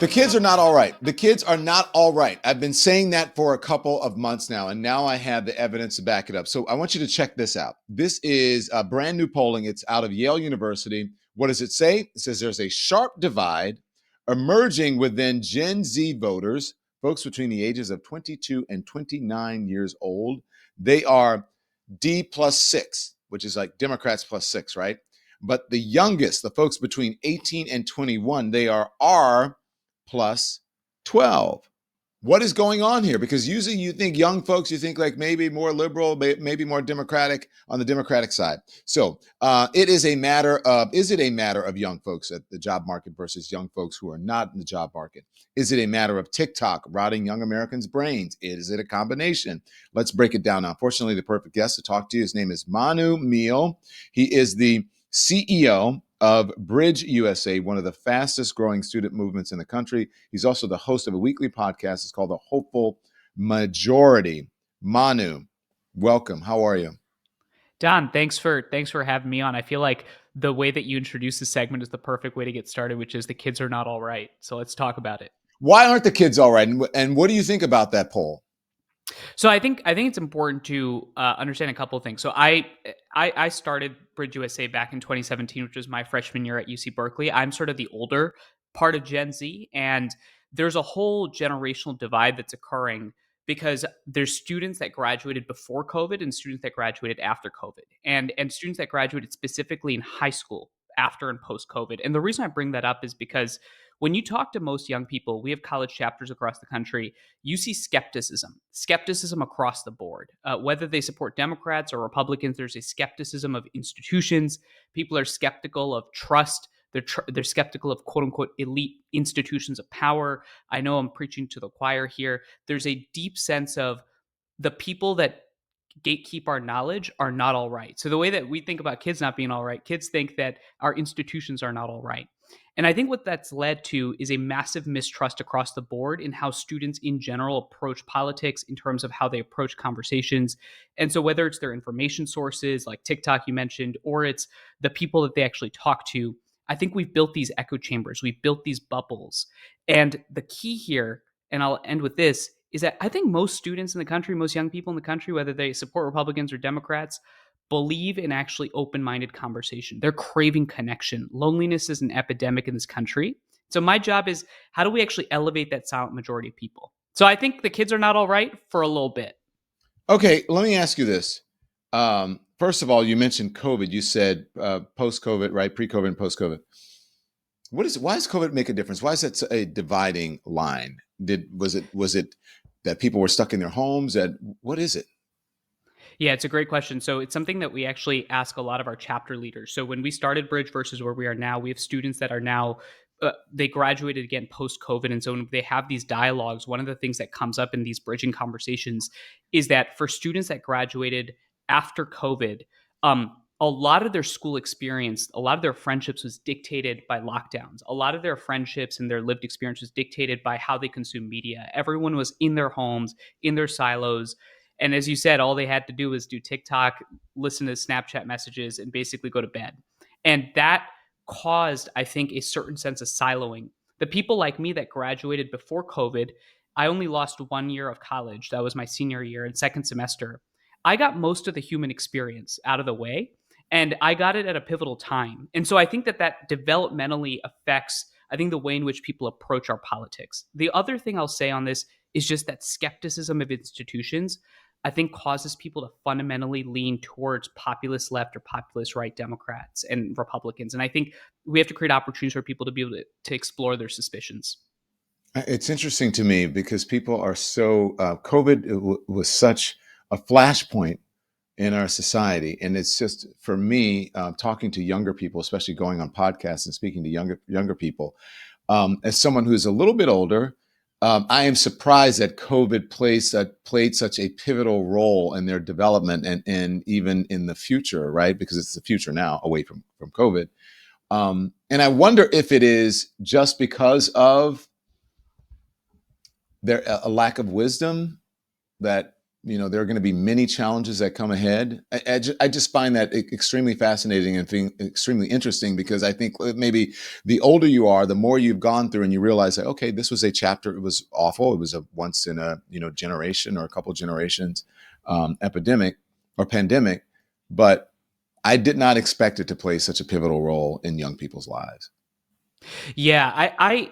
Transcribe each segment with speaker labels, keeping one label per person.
Speaker 1: The kids are not all right. The kids are not all right. I've been saying that for a couple of months now, and now I have the evidence to back it up. So I want you to check this out. This is a brand new polling. It's out of Yale University. What does it say? It says there's a sharp divide emerging within Gen Z voters, folks between the ages of 22 and 29 years old. They are D plus 6, which is like Democrats plus 6, right? But the youngest, the folks between 18 and 21, they are R plus 12. What is going on here? Because usually you think young folks, you think like maybe more liberal, maybe more democratic on the Democratic side. So is it a matter of young folks at the job market versus young folks who are not in the job market? Is it a matter of TikTok rotting young Americans' brains? Is it a combination? Let's break it down now. Fortunately, the perfect guest to talk to you, his name is Manu Meel. He is the CEO of BridgeUSA, one of the fastest growing student movements in the country. He's also the host of a weekly podcast. It's called The Hopeful Majority. Manu, welcome. How are you?
Speaker 2: Don, thanks for having me on. I feel like the way that you introduce the segment is the perfect way to get started, which is the kids are not all right. So let's talk about it.
Speaker 1: Why aren't the kids all right? And what do you think about that poll?
Speaker 2: So I think it's important to understand a couple of things. So I started BridgeUSA back in 2017, which was my freshman year at UC Berkeley. I'm sort of the older part of Gen Z, and there's a whole generational divide that's occurring because there's students that graduated before COVID and students that graduated after COVID, and students that graduated specifically in high school after and post COVID. And the reason I bring that up is because when you talk to most young people, we have college chapters across the country, you see skepticism across the board. Whether they support Democrats or Republicans, there's a skepticism of institutions. People are skeptical of trust. They're skeptical of quote unquote elite institutions of power. I know I'm preaching to the choir here. There's a deep sense of the people that gatekeep our knowledge are not all right. So the way that we think about kids not being all right, kids think that our institutions are not all right. And I think what that's led to is a massive mistrust across the board in how students in general approach politics in terms of how they approach conversations. And so whether it's their information sources like TikTok you mentioned, or it's the people that they actually talk to, I think we've built these echo chambers, we've built these bubbles. And the key here, and I'll end with this, is that I think most students in the country, most young people in the country, whether they support Republicans or Democrats, believe in actually open-minded conversation. They're craving connection. Loneliness is an epidemic in this country. So my job is, how do we actually elevate that silent majority of people? So I think the kids are not all right for a little bit.
Speaker 1: Okay, let me ask you this. First of all, you mentioned COVID. You said post-COVID, right? Pre-COVID and post-COVID. Why does COVID make a difference? Why is that a dividing line? Was it that people were stuck in their homes? What is it?
Speaker 2: Yeah, it's a great question. So it's something that we actually ask a lot of our chapter leaders. So when we started Bridge versus where we are now, we have students that are now they graduated again post COVID, and so when they have these dialogues, one of the things that comes up in these bridging conversations is that for students that graduated after COVID, a lot of their school experience, a lot of their friendships was dictated by lockdowns. A lot of their friendships and their lived experience was dictated by how they consume media. Everyone was in their homes, in their silos. And as you said, all they had to do was do TikTok, listen to Snapchat messages, and basically go to bed. And that caused, I think, a certain sense of siloing. The people like me that graduated before COVID, I only lost 1 year of college. That was my senior year and second semester. I got most of the human experience out of the way, and I got it at a pivotal time. And so I think that developmentally affects, I think, the way in which people approach our politics. The other thing I'll say on this is just that skepticism of institutions, I think, causes people to fundamentally lean towards populist left or populist right Democrats and Republicans. And I think we have to create opportunities for people to be able to explore their suspicions.
Speaker 1: It's interesting to me because people are so COVID was such a flashpoint in our society, and it's just for me talking to younger people, especially going on podcasts and speaking to younger people. As someone who's a little bit older, I am surprised that COVID played such a pivotal role in their development and even in the future, right? Because it's the future now, away from COVID. And I wonder if it is just because of a lack of wisdom that there are going to be many challenges that come ahead. I just find that extremely fascinating and extremely interesting, because I think maybe the older you are, the more you've gone through and you realize that, okay, this was a chapter. It was awful. It was a once in a, generation or a couple generations epidemic or pandemic, but I did not expect it to play such a pivotal role in young people's lives.
Speaker 2: Yeah, I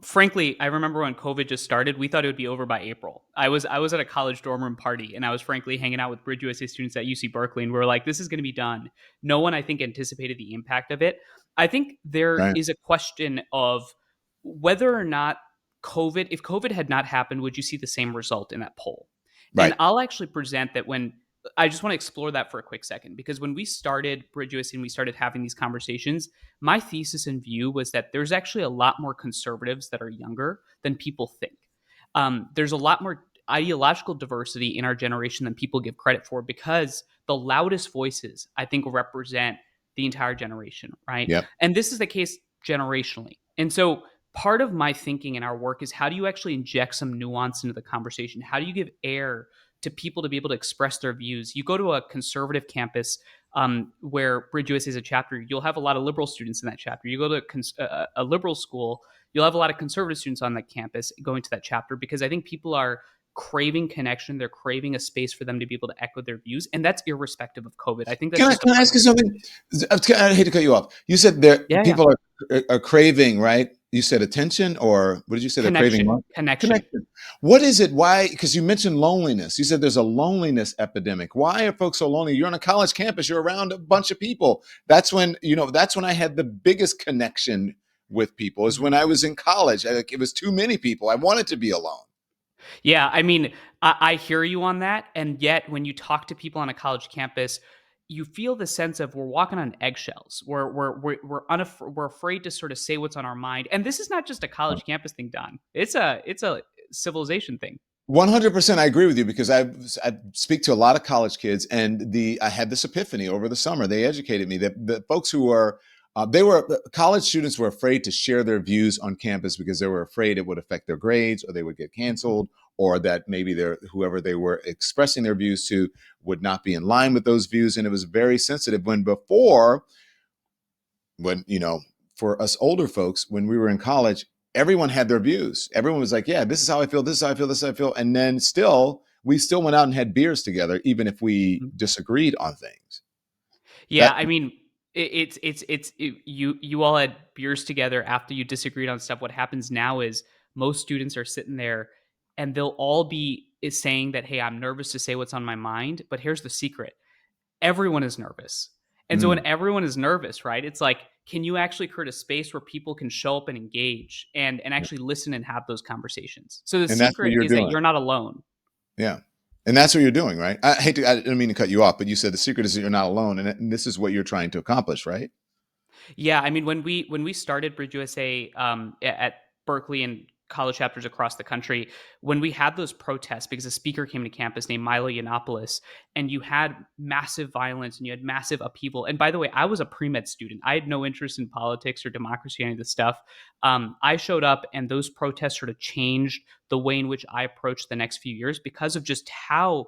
Speaker 2: frankly, I remember when COVID just started, we thought it would be over by April. I was at a college dorm room party, and I was frankly hanging out with BridgeUSA students at UC Berkeley, and we were like, this is going to be done. No one, I think, anticipated the impact of it. I think there
Speaker 1: Right.
Speaker 2: is a question of whether or not if COVID had not happened, would you see the same result in that poll? And
Speaker 1: Right.
Speaker 2: I'll actually present that when I just want to explore that for a quick second, because when we started BridgeUSA and we started having these conversations, my thesis and view was that there's actually a lot more conservatives that are younger than people think. There's a lot more ideological diversity in our generation than people give credit for, because the loudest voices, I think, represent the entire generation, right?
Speaker 1: Yep.
Speaker 2: And this is the case generationally. And so part of my thinking in our work is, how do you actually inject some nuance into the conversation? How do you give air to people to be able to express their views? You go to a conservative campus, where BridgeUSA is a chapter, you'll have a lot of liberal students in that chapter. You go to a liberal school, you'll have a lot of conservative students on that campus going to that chapter, because I think people are craving connection. They're craving a space for them to be able to echo their views. And that's irrespective of COVID. I think that's
Speaker 1: Can I,
Speaker 2: just a
Speaker 1: can I ask you something? I hate to cut you off. You said
Speaker 2: yeah, yeah.
Speaker 1: people are craving, right? You said attention, or what did you say? They're craving
Speaker 2: Connection.
Speaker 1: what?
Speaker 2: Connection.
Speaker 1: Connection. What is it? Why? Because you mentioned loneliness. You said there's a loneliness epidemic. Why are folks so lonely? You're on a college campus. You're around a bunch of people. That's when I had the biggest connection with people, is when
Speaker 2: Mhm.
Speaker 1: I was in college. It was too many people. I wanted to be alone.
Speaker 2: Yeah, I mean, I hear you on that, and yet when you talk to people on a college campus, you feel the sense of, we're walking on eggshells. We're afraid to sort of say what's on our mind, and this is not just a college campus thing, Don. It's a civilization thing.
Speaker 1: 100%, I agree with you, because I speak to a lot of college kids, and I had this epiphany over the summer. They educated me that the folks who were college students were afraid to share their views on campus, because they were afraid it would affect their grades, or they would get
Speaker 2: Mhm.
Speaker 1: canceled, or that maybe whoever they were expressing their views to would not be in line with those views. And it was very sensitive. When for us older folks, when we were in college, everyone had their views. Everyone was like, yeah, this is how I feel, this is how I feel, this is how I feel. And then we still went out and had beers together, even if we
Speaker 2: Mhm.
Speaker 1: disagreed on things.
Speaker 2: Yeah,
Speaker 1: That
Speaker 2: I mean, you all had beers together after you disagreed on stuff. What happens now is most students are sitting there, and they'll all be is saying that, hey, I'm nervous to say what's on my mind. But here's the secret: everyone is nervous. And so when
Speaker 1: mm,
Speaker 2: everyone is nervous, right, it's like, can you actually create a space where people can show up and engage and actually listen and have those conversations? So the
Speaker 1: and that's what
Speaker 2: secret
Speaker 1: you're
Speaker 2: is that
Speaker 1: doing.
Speaker 2: you're not alone.
Speaker 1: Yeah. And that's what you're doing, right? I didn't mean to cut you off, but you said the secret is that you're not alone. And this is what you're trying to accomplish, right?
Speaker 2: Yeah, I mean, when we started Bridge USA, at Berkeley and college chapters across the country, when we had those protests, because a speaker came to campus named Milo Yiannopoulos, and you had massive violence and you had massive upheaval. And by the way, I was a pre-med student. I had no interest in politics or democracy or any of this stuff. I showed up, and those protests sort of changed the way in which I approached the next few years, because of just how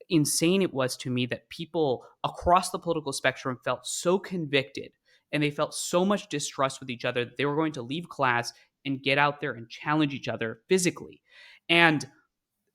Speaker 2: insane it was to me that people across the political spectrum felt so convicted, and they felt so much distrust with each other that they were going to leave class and get out there and challenge each other physically. And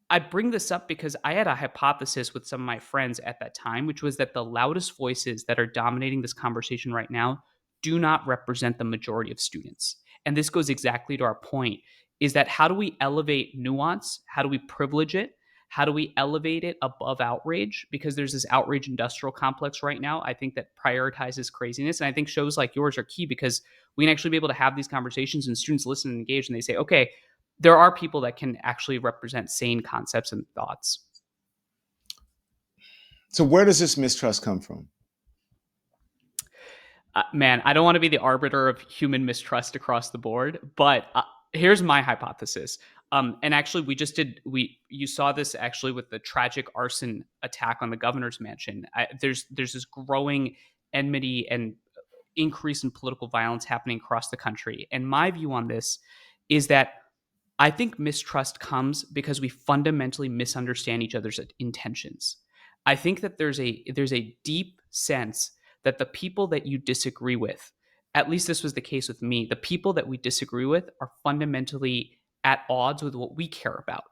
Speaker 2: I bring this up because I had a hypothesis with some of my friends at that time, which was that the loudest voices that are dominating this conversation right now do not represent the majority of students. And this goes exactly to our point, is that how do we elevate nuance? How do we privilege it? How do we elevate it above outrage? Because there's this outrage industrial complex right now, I think, that prioritizes craziness. And I think shows like yours are key, because we can actually be able to have these conversations and students listen and engage, and they say, okay, there are people that can actually represent sane concepts and thoughts.
Speaker 1: So where does this mistrust come from?
Speaker 2: Man, I don't want to be the arbiter of human mistrust across the board, but here's my hypothesis. And actually, you saw this actually with the tragic arson attack on the governor's mansion. There's this growing enmity and increase in political violence happening across the country. And my view on this is that I think mistrust comes because we fundamentally misunderstand each other's intentions. I think that there's a deep sense that the people that you disagree with, at least this was the case with me, the people that we disagree with are fundamentally at odds with what we care about.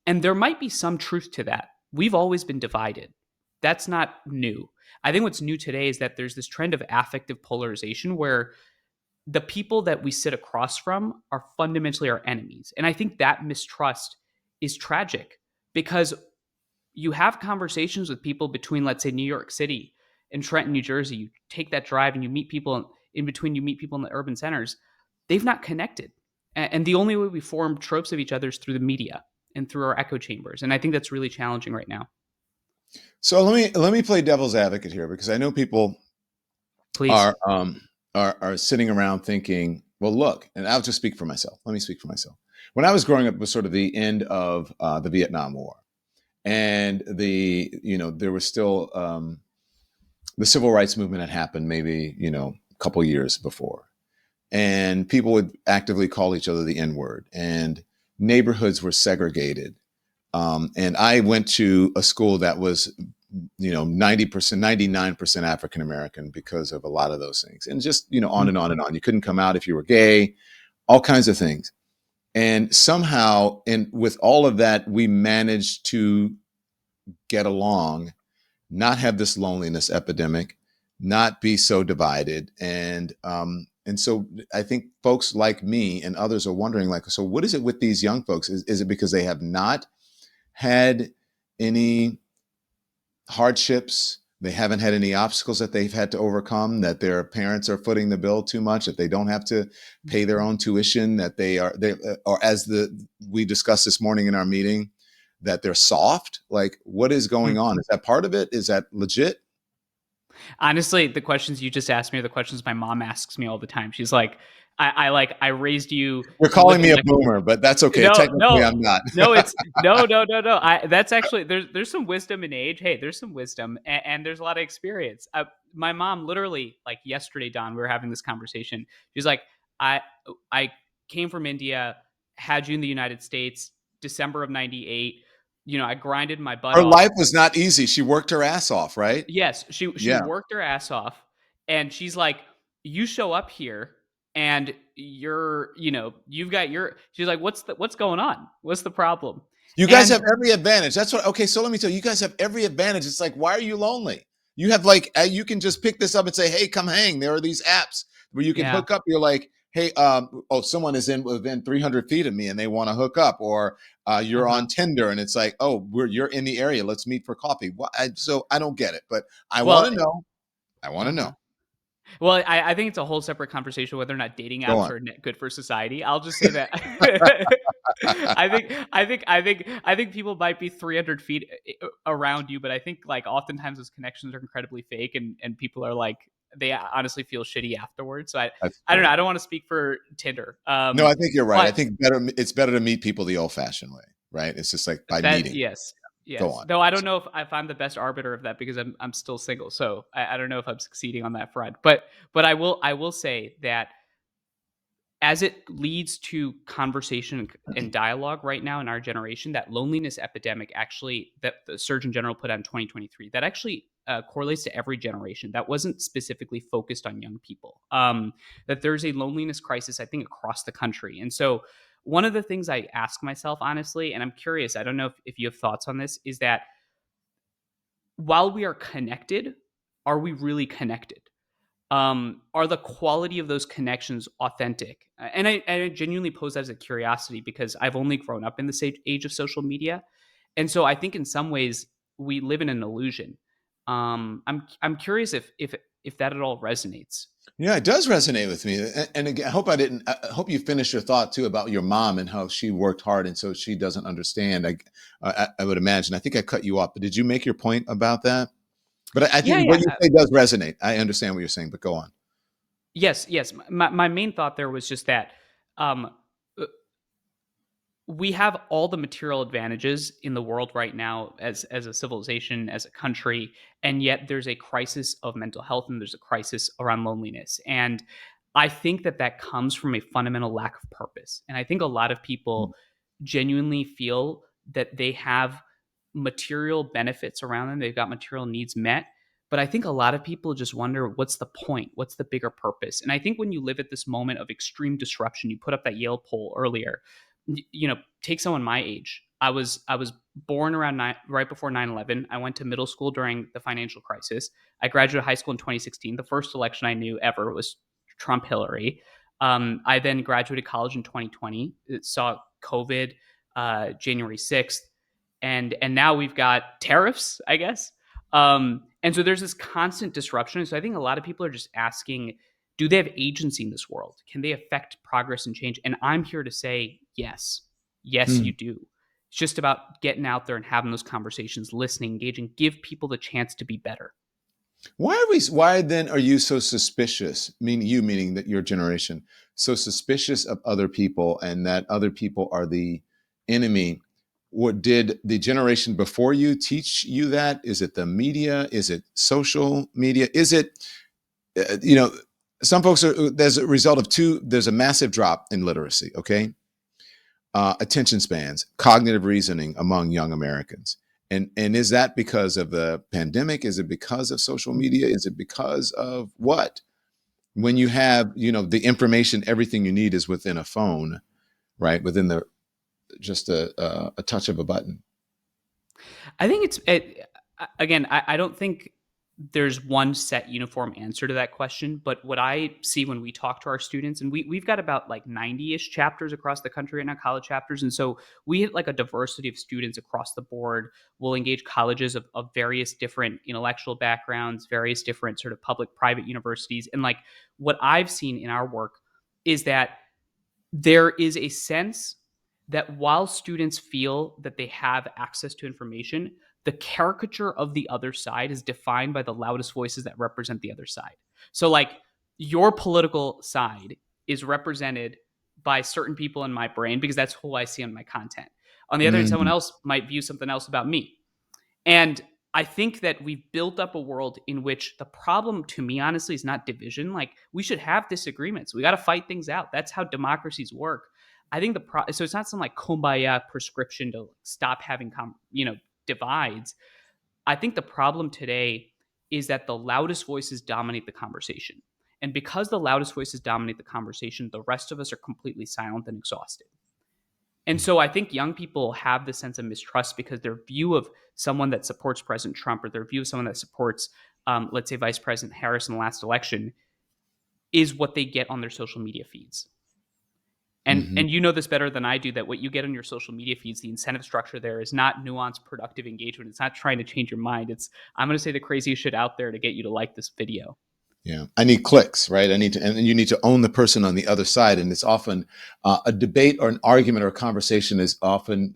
Speaker 2: And there might be some truth to that. We've always been divided. That's not new. I think what's new today is that there's this trend of affective polarization where the people that we sit across from are fundamentally our enemies. And I think that mistrust is tragic because you have conversations with people between, let's say, New York City and Trenton, New Jersey. You take that drive and you meet people in between, you meet people in the urban centers. They've not connected. And the only way we form tropes of each other is through the media and through our echo chambers. And I think that's really challenging right now.
Speaker 1: So let me play devil's advocate here, because I know people
Speaker 2: Please.
Speaker 1: are sitting around thinking, well, look, and I'll just speak for myself. Let me speak for myself. When I was growing up, it was sort of the end of the Vietnam War, and there was still the civil rights movement had happened maybe a couple years before, and people would actively call each other the N word, and neighborhoods were segregated. And I went to a school that was 90%, 99% African American because of a lot of those things. And just, on and on and on. You couldn't come out if you were gay, all kinds of things. And somehow, and with all of that, we managed to get along, not have this loneliness epidemic, not be so divided. And so I think folks like me and others are wondering, like, so what is it with these young folks? Is it because they have not had any hardships? They haven't had any obstacles that they've had to overcome, that their parents are footing the bill too much, that they don't have to pay their own tuition, that or as we discussed this morning in our meeting, that they're soft? Like, what is going on? Is that part of it? Is that legit?
Speaker 2: Honestly, the questions you just asked me are the questions my mom asks me all the time. She's like, I raised you
Speaker 1: You're
Speaker 2: with
Speaker 1: calling me a boomer, but that's okay.
Speaker 2: no,
Speaker 1: Technically,
Speaker 2: no,
Speaker 1: I'm not.
Speaker 2: no. It's no, no, no, no. That's actually there's some wisdom in age. Hey, there's some wisdom, and there's a lot of experience. My mom literally, like yesterday, Don, we were having this conversation. She's like, I I came from India, had you in the United States, December of '98. I grinded my butt
Speaker 1: Her
Speaker 2: off.
Speaker 1: life was not easy. She worked her ass off, right?
Speaker 2: Yes, she
Speaker 1: Yeah.
Speaker 2: worked her ass off, and she's like, "You show up here, and you've got your." She's like, "What's going on? What's the problem?"
Speaker 1: You guys
Speaker 2: And
Speaker 1: have every advantage. That's what. Okay, so let me tell you, you guys have every advantage. It's like, why are you lonely? You have like, you can just pick this up and say, "Hey, come hang." There are these apps where you can
Speaker 2: yeah,
Speaker 1: hook up. You're like, "Hey, oh, someone is within 300 feet of me and they want to hook up," or
Speaker 2: uh
Speaker 1: you're
Speaker 2: huh.
Speaker 1: on Tinder and it's like, "Oh, you're in the area. Let's meet for coffee." So I don't get it, but I want
Speaker 2: Well,
Speaker 1: to know. I want
Speaker 2: uh
Speaker 1: to know.
Speaker 2: huh. Well, I think it's a whole separate conversation whether or not dating
Speaker 1: Go
Speaker 2: apps
Speaker 1: on.
Speaker 2: are good for society. I'll just say that I think people might be 300 feet around you, but I think like oftentimes those connections are incredibly fake, and people are like they honestly feel shitty afterwards. So
Speaker 1: That's
Speaker 2: I don't know.
Speaker 1: true.
Speaker 2: I don't want to speak for Tinder,
Speaker 1: No, I think you're right. I
Speaker 2: but
Speaker 1: think it's better to meet people the old-fashioned way, right? It's just like by
Speaker 2: that
Speaker 1: meeting.
Speaker 2: yes.
Speaker 1: Go
Speaker 2: Yes,
Speaker 1: on.
Speaker 2: though I don't know if I'm the best arbiter of that because I'm still single, so I don't know if I'm succeeding on that front. But I will say that as it leads to conversation and dialogue right now in our generation, that loneliness epidemic actually that the Surgeon General put out in 2023 that actually correlates to every generation. That wasn't specifically focused on young people. That there's a loneliness crisis, I think, across the country. And so, one of the things I ask myself honestly, and I'm curious, I don't know if you have thoughts on this, is that while we are connected, are we really connected? Are the quality of those connections authentic? And I genuinely pose that as a curiosity because I've only grown up in this age of social media, and so I think in some ways we live in an illusion. I'm curious if that at all resonates.
Speaker 1: Yeah, it does resonate with me. And again, I hope you finished your thought too about your mom and how she worked hard. And so she doesn't understand. I would imagine. I think I cut you off, but did you make your point about that? But I
Speaker 2: Yeah,
Speaker 1: think
Speaker 2: yeah,
Speaker 1: what you say does resonate. I understand what you're saying, but go on.
Speaker 2: yes, yes. My main thought there was just that um, uh, we have all the material advantages in the world right now as a civilization, as a country, and yet there's a crisis of mental health and there's a crisis around loneliness. And I think that that comes from a fundamental lack of purpose. And I think a lot of people genuinely feel that they have material benefits around them, they've got material needs met. But I think a lot of people just wonder, what's the point? What's the bigger purpose? And I think when you live at this moment of extreme disruption, you put up that Yale poll earlier, take someone my age. I was born right before 9/11. I went to middle school during the financial crisis. I graduated high school in 2016. The first election I knew ever was Trump Hillary. I then graduated college in 2020. It saw COVID, January 6th, and now we've got tariffs, I guess. And so there's this constant disruption. So I think a lot of people are just asking, do they have agency in this world? Can they affect progress and change? And I'm here to say yes. Yes,
Speaker 1: Hmm.
Speaker 2: you do. It's just about getting out there and having those conversations, listening, engaging, give people the chance to be better.
Speaker 1: Why then are you so suspicious? You meaning that your generation so suspicious of other people and that other people are the enemy? What did the generation before you teach you that? Is it the media? Is it social media? Is it you know some folks are there's a result of two. There's a massive drop in literacy. Okay, attention spans, cognitive reasoning among young Americans. And is that because of the pandemic? Is it because of social media? Is it because of what? When you have, the information, everything you need is within a phone, right? Within the just a touch of a button.
Speaker 2: I think again, I don't think there's one set uniform answer to that question. But what I see when we talk to our students, and we've got about like 90-ish chapters across the country right now, college chapters. And so we hit like a diversity of students across the board. We'll engage colleges of various different intellectual backgrounds, various different sort of public, private universities. And like what I've seen in our work is that there is a sense that while students feel that they have access to information, the caricature of the other side is defined by the loudest voices that represent the other side. So, like, your political side is represented by certain people in my brain because that's who I see on my content. On the other hand, someone
Speaker 1: Mhm.
Speaker 2: else might view something else about me. And I think that we've built up a world in which the problem, to me, honestly, is not division. Like, we should have disagreements. We got to fight things out. That's how democracies work. I think so it's not some like kumbaya prescription to stop having divides. I think the problem today is that the loudest voices dominate the conversation. And because the loudest voices dominate the conversation, the rest of us are completely silent and exhausted. And so I think young people have this sense of mistrust because their view of someone that supports President Trump or their view of someone that supports, let's say, Vice President Harris in the last election is what they get on their social media feeds.
Speaker 1: Mhm.
Speaker 2: And you know this better than I do, that what you get on your social media feeds, the incentive structure there is not nuanced, productive engagement. It's not trying to change your mind. It's, I'm going to say the craziest shit out there to get you to like this video.
Speaker 1: Yeah, I need clicks, right? And you need to own the person on the other side. And it's often a debate or an argument or a conversation is often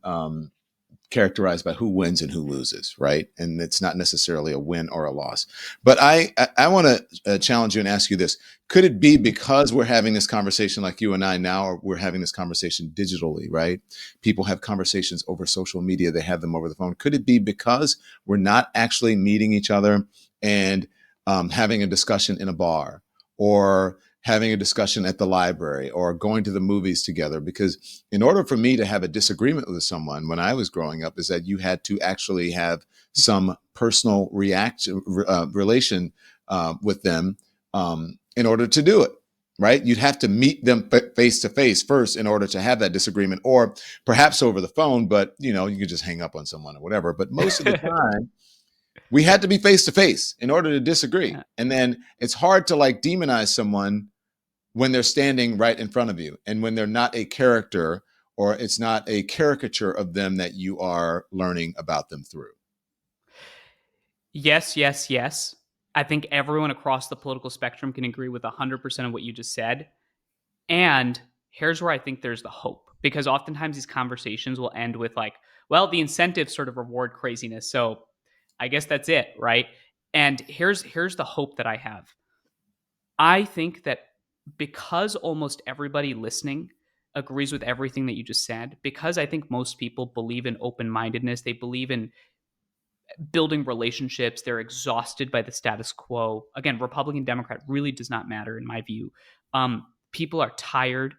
Speaker 1: characterized by who wins and who loses, right? And it's not necessarily a win or a loss. But I want to challenge you and ask you this: could it be because we're having this conversation like you and I now, or we're having this conversation digitally, right? People have conversations over social media; they have them over the phone. Could it be because we're not actually meeting each other and having a discussion in a bar, or having a discussion at the library, or going to the movies together? Because in order for me to have a disagreement with someone when I was growing up, is that you had to actually have some personal relation with them in order to do it. Right? You'd have to meet them face to face first in order to have that disagreement, or perhaps over the phone, but you could just hang up on someone or whatever. But most of the time, we had to be face to face in order to disagree.
Speaker 2: Yeah.
Speaker 1: And then it's hard to like demonize someone when they're standing right in front of you and when they're not a character, or it's not a caricature of them that you are learning about them through.
Speaker 2: Yes, yes, yes. I think everyone across the political spectrum can agree with 100% of what you just said. And here's where I think there's the hope, because oftentimes these conversations will end with like, well, the incentives sort of reward craziness. So I guess that's it, right? And here's the hope that I have. I think that because almost everybody listening agrees with everything that you just said, because I think most people believe in open-mindedness, they believe in building relationships, they're exhausted by the status quo. Again, Republican, Democrat really does not matter in my view. People are tired.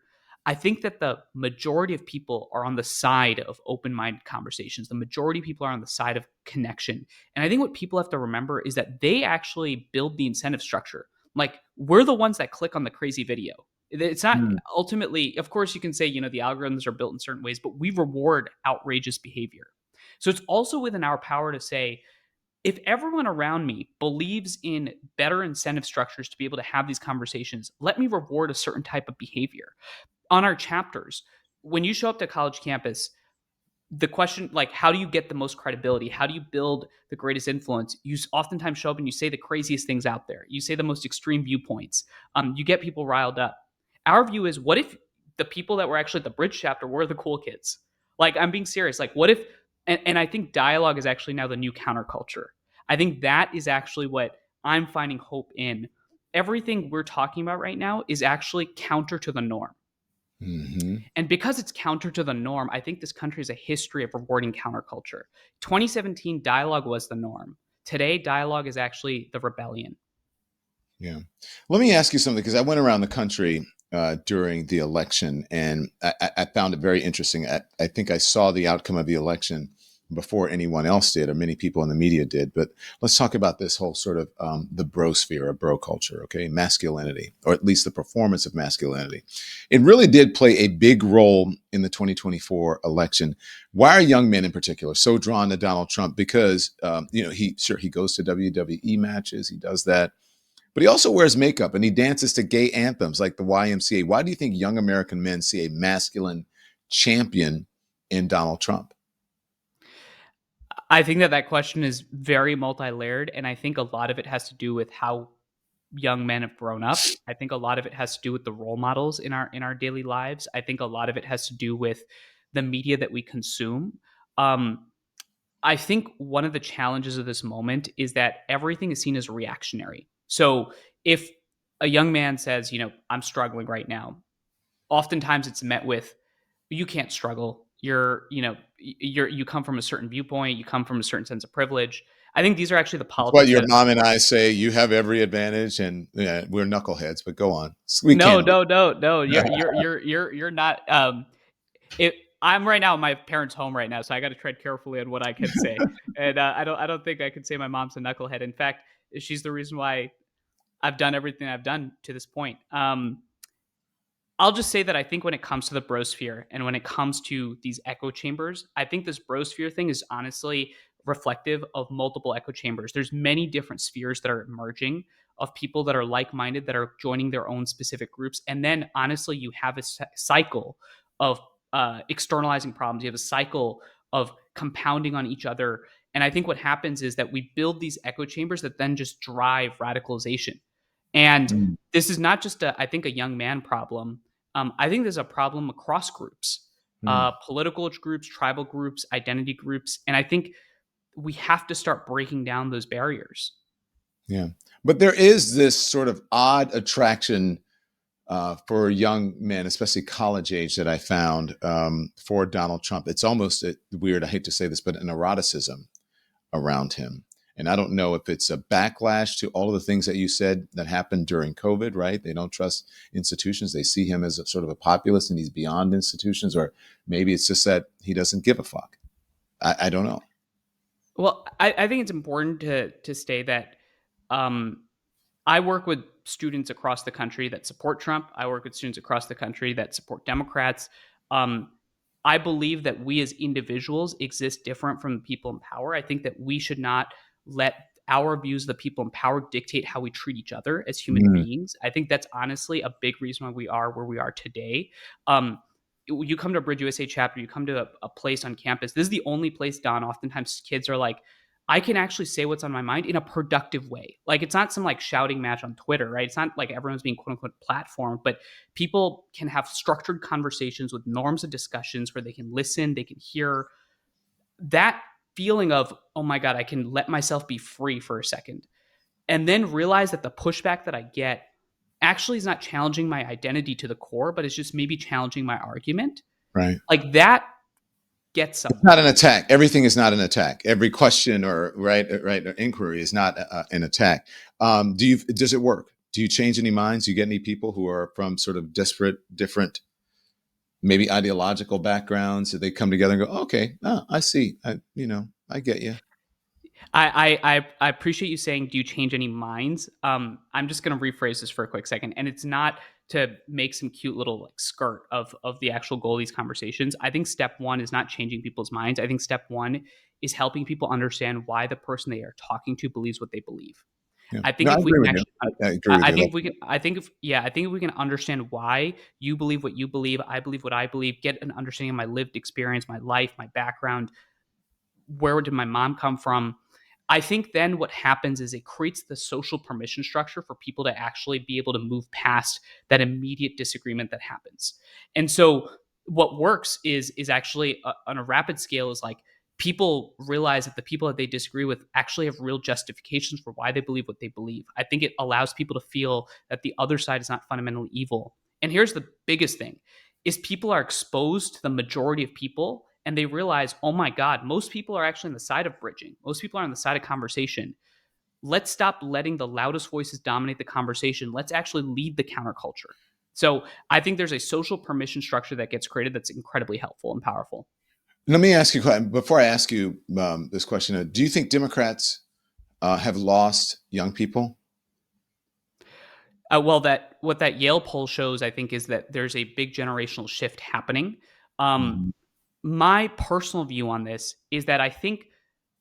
Speaker 2: I think that the majority of people are on the side of open-minded conversations. The majority of people are on the side of connection. And I think what people have to remember is that they actually build the incentive structure. Like, we're the ones that click on the crazy video. It's not
Speaker 1: Mm.
Speaker 2: ultimately, of course, you can say, the algorithms are built in certain ways, but we reward outrageous behavior. So it's also within our power to say, if everyone around me believes in better incentive structures to be able to have these conversations, let me reward a certain type of behavior. On our chapters, when you show up to college campus, the question, like, how do you get the most credibility? How do you build the greatest influence? You oftentimes show up and you say the craziest things out there. You say the most extreme viewpoints. You get people riled up. Our view is, what if the people that were actually at the Bridge chapter were the cool kids? Like, I'm being serious. Like, what if, and I think dialogue is actually now the new counterculture. I think that is actually what I'm finding hope in. Everything we're talking about right now is actually counter to the norm.
Speaker 1: Hmm.
Speaker 2: And because it's counter to the norm, I think this country has a history of rewarding counterculture. 2017, dialogue was the norm. Today, dialogue is actually the rebellion.
Speaker 1: Yeah. Let me ask you something, because I went around the country during the election, and I found it very interesting. I think I saw the outcome of the election before anyone else did, or many people in the media did. But let's talk about this whole sort of the brosphere, or bro culture, okay? Masculinity, or at least the performance of masculinity. It really did play a big role in the 2024 election. Why are young men in particular so drawn to Donald Trump? Because, he goes to WWE matches, he does that. But he also wears makeup and he dances to gay anthems like the YMCA. Why do you think young American men see a masculine champion in Donald Trump?
Speaker 2: I think that question is very multi-layered, and I think a lot of it has to do with how young men have grown up. I think a lot of it has to do with the role models in our daily lives. I think a lot of it has to do with the media that we consume. Um, I think one of the challenges of this moment is that everything is seen as reactionary. So if a young man says, I'm struggling right now, oftentimes it's met with, you can't struggle. You come from a certain viewpoint, you come from a certain sense of privilege. I think these are actually the
Speaker 1: It's what
Speaker 2: politics
Speaker 1: your
Speaker 2: that
Speaker 1: mom and I say. You have every advantage, and yeah, we're knuckleheads. But go on, we
Speaker 2: no,
Speaker 1: can't.
Speaker 2: no, no, no. You're not. It. I'm right now in my parents' home right now, so I got to tread carefully on what I can say. And I don't think I can say my mom's a knucklehead. In fact, she's the reason why I've done everything I've done to this point. I'll just say that I think when it comes to the brosphere and when it comes to these echo chambers, I think this brosphere thing is honestly reflective of multiple echo chambers. There's many different spheres that are emerging of people that are like-minded, that are joining their own specific groups. And then honestly, you have a cycle of externalizing problems. You have a cycle of compounding on each other. And I think what happens is that we build these echo chambers that then just drive radicalization. And
Speaker 1: Mm,
Speaker 2: this is not just I think, a young man problem. I think there's a problem across groups,
Speaker 1: mm,
Speaker 2: political groups, tribal groups, identity groups, and I think we have to start breaking down those barriers.
Speaker 1: yeah, but there is this sort of odd attraction for young men, especially college age, that I found for Donald Trump. It's almost weird. I hate to say this, but an eroticism around him. And I don't know if it's a backlash to all of the things that you said that happened during COVID, right? They don't trust institutions. They see him as a sort of a populist and he's beyond institutions, or maybe it's just that he doesn't give a fuck. I don't know.
Speaker 2: Well, I think it's important to say that um, I work with students across the country that support Trump. I work with students across the country that support Democrats. Um, I believe that we as individuals exist different from the people in power. I think that we should not let our views of the people in power dictate how we treat each other as human
Speaker 1: Mm,
Speaker 2: beings. I think that's honestly a big reason why we are where we are today. Um, you come to a BridgeUSA chapter, you come to a place on campus. This is the only place, Don. Oftentimes kids are like, I can actually say what's on my mind in a productive way. Like, it's not some like shouting match on Twitter, right? It's not like everyone's being quote unquote platformed, but people can have structured conversations with norms of discussions where they can listen, they can hear. That feeling of, oh my God, I can let myself be free for a second. And then realize that the pushback that I get actually is not challenging my identity to the core, but it's just maybe challenging my argument.
Speaker 1: right.
Speaker 2: Like, that gets
Speaker 1: It's not
Speaker 2: somewhere.
Speaker 1: an attack. Everything is not an attack. Every question or right or inquiry is not an attack. Does it work? Do you change any minds? Do you get any people who are from sort of disparate, different, maybe ideological backgrounds that they come together and go, oh, okay, oh, I see. I get you.
Speaker 2: I appreciate you saying, do you change any minds? I'm just going to rephrase this for a quick second, and it's not to make some cute little like skirt of the actual goal of these conversations. I think step one is not changing people's minds. I think step one is helping people understand why the person they are talking to believes what they believe.
Speaker 1: Yeah.
Speaker 2: I think
Speaker 1: No, I
Speaker 2: if we
Speaker 1: agree
Speaker 2: can
Speaker 1: with you.
Speaker 2: actually,
Speaker 1: I agree with
Speaker 2: I
Speaker 1: you.
Speaker 2: think if we can, I think if yeah, I think if we can understand why you believe what you believe, I believe what I believe, get an understanding of my lived experience, my life, my background, where did my mom come from? I think then what happens is it creates the social permission structure for people to actually be able to move past that immediate disagreement that happens. And so what works is actually on a rapid scale is like people realize that the people that they disagree with actually have real justifications for why they believe what they believe. I think it allows people to feel that the other side is not fundamentally evil. And here's the biggest thing is people are exposed to the majority of people and they realize, oh my God, most people are actually on the side of bridging. Most people are on the side of conversation. Let's stop letting the loudest voices dominate the conversation. Let's actually lead the counterculture. So I think there's a social permission structure that gets created that's incredibly helpful and powerful.
Speaker 1: Let me ask you before I ask you this question. Do you think Democrats have lost young people?
Speaker 2: Well, that what that Yale poll shows, I think, is that there's a big generational shift happening. Um,
Speaker 1: Mhm.
Speaker 2: my personal view on this is that I think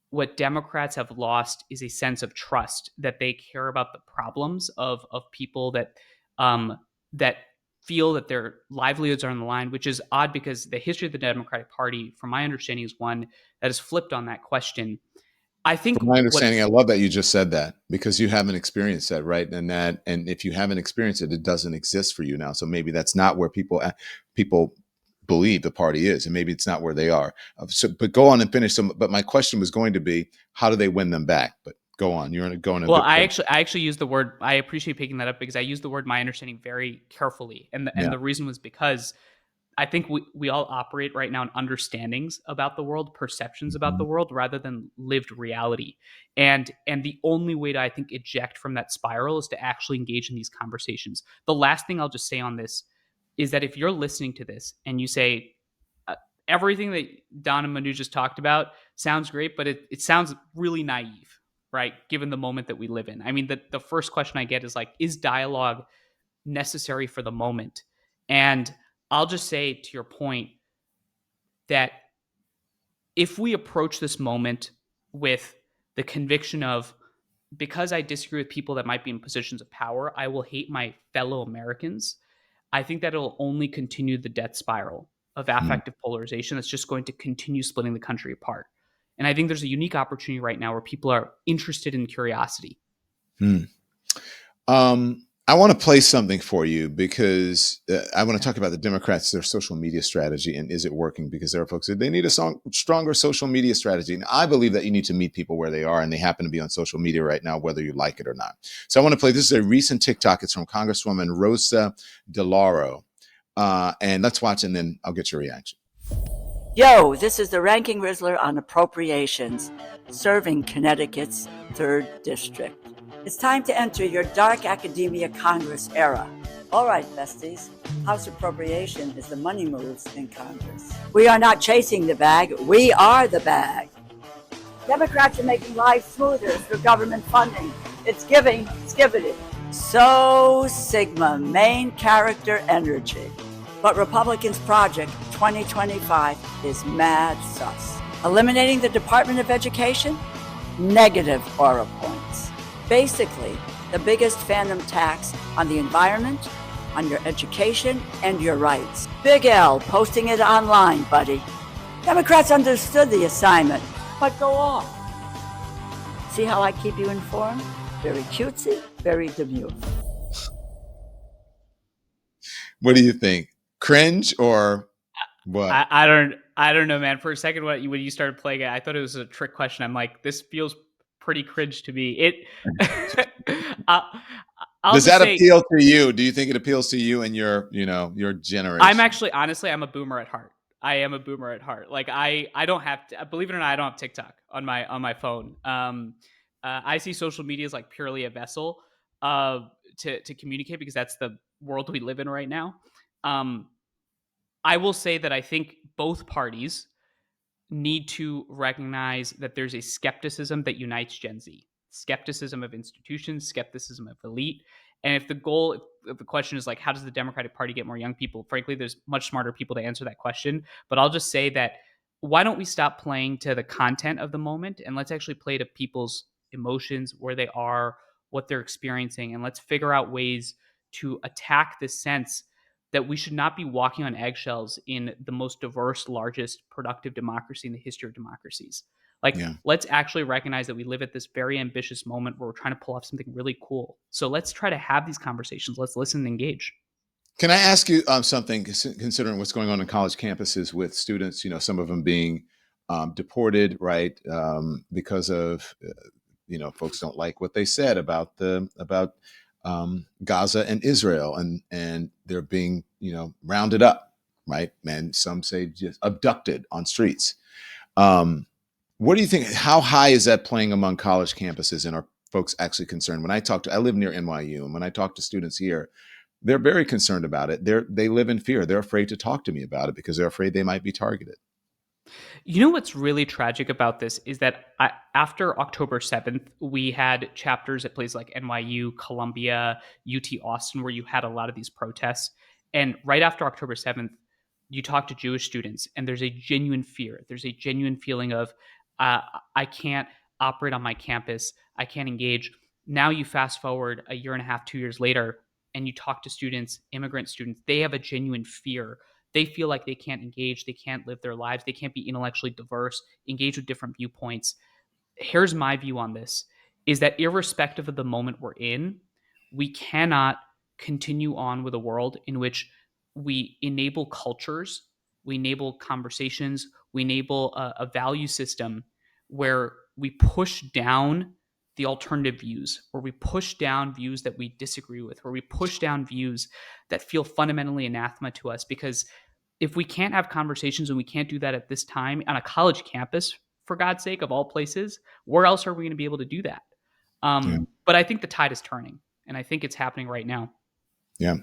Speaker 2: what Democrats have lost is a sense of trust that they care about the problems of people um, that feel that their livelihoods are on the line, which is odd because the history of the Democratic Party, from my understanding, is one that has flipped on that question. I think
Speaker 1: From my
Speaker 2: what
Speaker 1: understanding, I love that you just said that because you haven't experienced that, right? And if you haven't experienced it, it doesn't exist for you now. So maybe that's not where people believe the party is, and maybe it's not where they are. But go on and finish them. But my question was going to be, how do they win them back? But go on. You're going a
Speaker 2: well,
Speaker 1: good place.
Speaker 2: I actually use the word. I appreciate picking that up because I use the word my understanding very carefully, and
Speaker 1: Yeah.
Speaker 2: the reason was because I think we all operate right now in understandings about the world, perceptions about the
Speaker 1: Mhm.
Speaker 2: world, rather than lived reality. And the only way to I think eject from that spiral is to actually engage in these conversations. The last thing I'll just say on this is that if you're listening to this and you say everything that Don and Manu just talked about sounds great, but it sounds really naive, right? Given the moment that we live in. I mean, the first question I get is like, is dialogue necessary for the moment? And I'll just say to your point that if we approach this moment with the conviction of, because I disagree with people that might be in positions of power, I will hate my fellow Americans. I think that it'll only continue the death spiral of
Speaker 1: Mhm.
Speaker 2: affective polarization that's just going to continue splitting the country apart. And I think there's a unique opportunity right now where people are interested in curiosity.
Speaker 1: Hmm. I want to play something for you because I want to talk about the Democrats, their social media strategy, and is it working? Because there are folks that they need a stronger social media strategy. And I believe that you need to meet people where they are, and they happen to be on social media right now, whether you like it or not. So I want to play. This is a recent TikTok. It's from Congresswoman Rosa DeLauro. And let's watch, and then I'll get your reaction.
Speaker 3: Yo, this is the Ranking Rizzler on Appropriations, serving Connecticut's 3rd District. It's time to enter your dark academia Congress era. All right, besties, House Appropriation is the money moves in Congress. We are not chasing the bag, we are the bag. Democrats are making life smoother through government funding. It's giving, skibbity. So Sigma, main character energy. But Republicans' Project 2025 is mad sus. Eliminating the Department of Education? Negative aura points. Basically, the biggest phantom tax on the environment, on your education, and your rights. Big L posting it online, buddy. Democrats understood the assignment, but go off. See how I keep you informed? Very cutesy, very demure.
Speaker 1: What do you think? Cringe or what?
Speaker 2: I don't know, man. For a second, when you started playing it, I thought it was a trick question. I'm like, this feels pretty cringe to me. I'll, I'll
Speaker 1: Does
Speaker 2: just
Speaker 1: that
Speaker 2: say,
Speaker 1: appeal to you? Do you think it appeals to you and your
Speaker 2: I'm
Speaker 1: generation?
Speaker 2: actually honestly, I'm a boomer at heart. I am a boomer at heart. Like I don't have to, believe it or not, I don't have TikTok on my phone. I see social media as like purely a vessel uh, to communicate because that's the world we live in right now. Um, I will say that I think both parties need to recognize that there's a skepticism that unites Gen Z. Skepticism of institutions, skepticism of elite. And if the goal, if the question is like, how does the Democratic Party get more young people? Frankly, there's much smarter people to answer that question. But I'll just say that why don't we stop playing to the content of the moment and let's actually play to people's emotions, where they are, what they're experiencing, and let's figure out ways to attack this sense that we should not be walking on eggshells in the most diverse, largest, productive democracy in the history of democracies. Like,
Speaker 1: Yeah.
Speaker 2: let's actually recognize that we live at this very ambitious moment where we're trying to pull off something really cool. So let's try to have these conversations. Let's listen and engage.
Speaker 1: Can I ask you something, considering what's going on in college campuses with students, some of them being deported, right? Because of, folks don't like what they said about Gaza and Israel, and they're being, rounded up, right? And some say just abducted on streets. What do you think? How high is that playing among college campuses, and are folks actually concerned? When I live near NYU, and when I talk to students here, they're very concerned about it. They live in fear. They're afraid to talk to me about it because they're afraid they might be targeted.
Speaker 2: You know what's really tragic about this is that after October 7th, we had chapters at places like NYU, Columbia, UT Austin, where you had a lot of these protests. And right after October 7th, you talk to Jewish students, and there's a genuine fear. There's a genuine feeling of, I can't operate on my campus. I can't engage. Now you fast forward a year and a half, 2 years later, and you talk to students, immigrant students, they have a genuine fear. They feel like they can't engage, they can't live their lives, they can't be intellectually diverse, engage with different viewpoints. Here's my view on this, is that irrespective of the moment we're in, we cannot continue on with a world in which we enable cultures, we enable conversations, we enable a value system where we push down the alternative views, where we push down views that we disagree with, where we push down views that feel fundamentally anathema to us. Because if we can't have conversations, and we can't do that at this time on a college campus, for God's sake, of all places, where else are we going to be able to do that?
Speaker 1: Yeah.
Speaker 2: But I think the tide is turning, and I think it's happening right now.
Speaker 1: Yeah.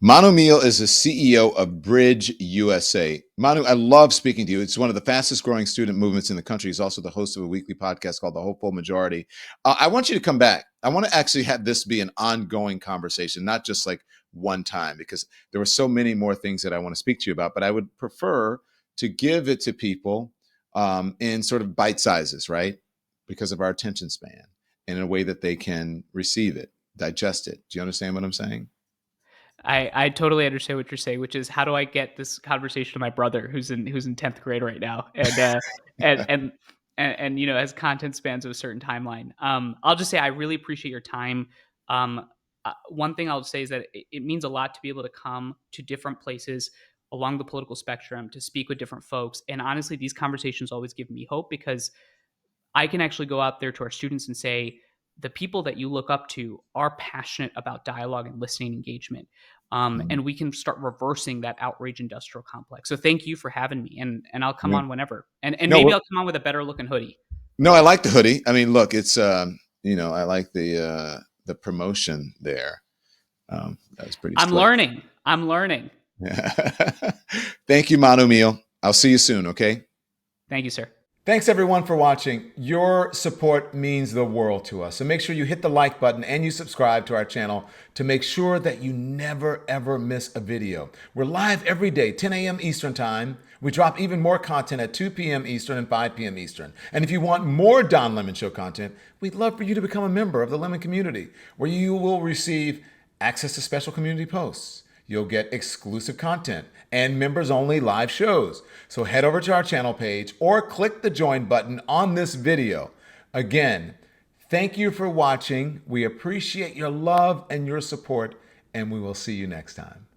Speaker 1: Manu Meel is the CEO of BridgeUSA. Manu, I love speaking to you. It's one of the fastest growing student movements in the country. He's also the host of a weekly podcast called The Hopeful Majority. I want you to come back. I want to actually have this be an ongoing conversation, not just like one time, because there were so many more things that I want to speak to you about, but I would prefer to give it to people in sort of bite sizes, right? Because of our attention span, and in a way that they can receive it, digest it. Do you understand what I'm saying?
Speaker 2: I totally understand what you're saying, which is, how do I get this conversation to my brother who's in 10th grade right now, and has content spans of a certain timeline. I'll just say I really appreciate your time. One thing I'll say is that it means a lot to be able to come to different places along the political spectrum to speak with different folks. And honestly, these conversations always give me hope, because I can actually go out there to our students and say, the people that you look up to are passionate about dialogue and listening engagement. And we can start reversing that outrage industrial complex. So thank you for having me, and I'll come on whenever. And maybe I'll come on with a better looking hoodie.
Speaker 1: No, I like the hoodie. I mean, look, it's I like the promotion there. That was pretty slick.
Speaker 2: I'm learning.
Speaker 1: Thank you, Manu Meel. I'll see you soon, okay?
Speaker 2: Thank you, sir.
Speaker 1: Thanks everyone for watching. Your support means the world to us. So make sure you hit the like button and you subscribe to our channel to make sure that you never ever miss a video. We're live every day, 10 a.m. Eastern time. We drop even more content at 2 p.m. Eastern and 5 p.m. Eastern. And if you want more Don Lemon Show content, we'd love for you to become a member of the Lemon community, where you will receive access to special community posts. You'll get exclusive content and members-only live shows. So head over to our channel page or click the join button on this video. Again, thank you for watching. We appreciate your love and your support, and we will see you next time.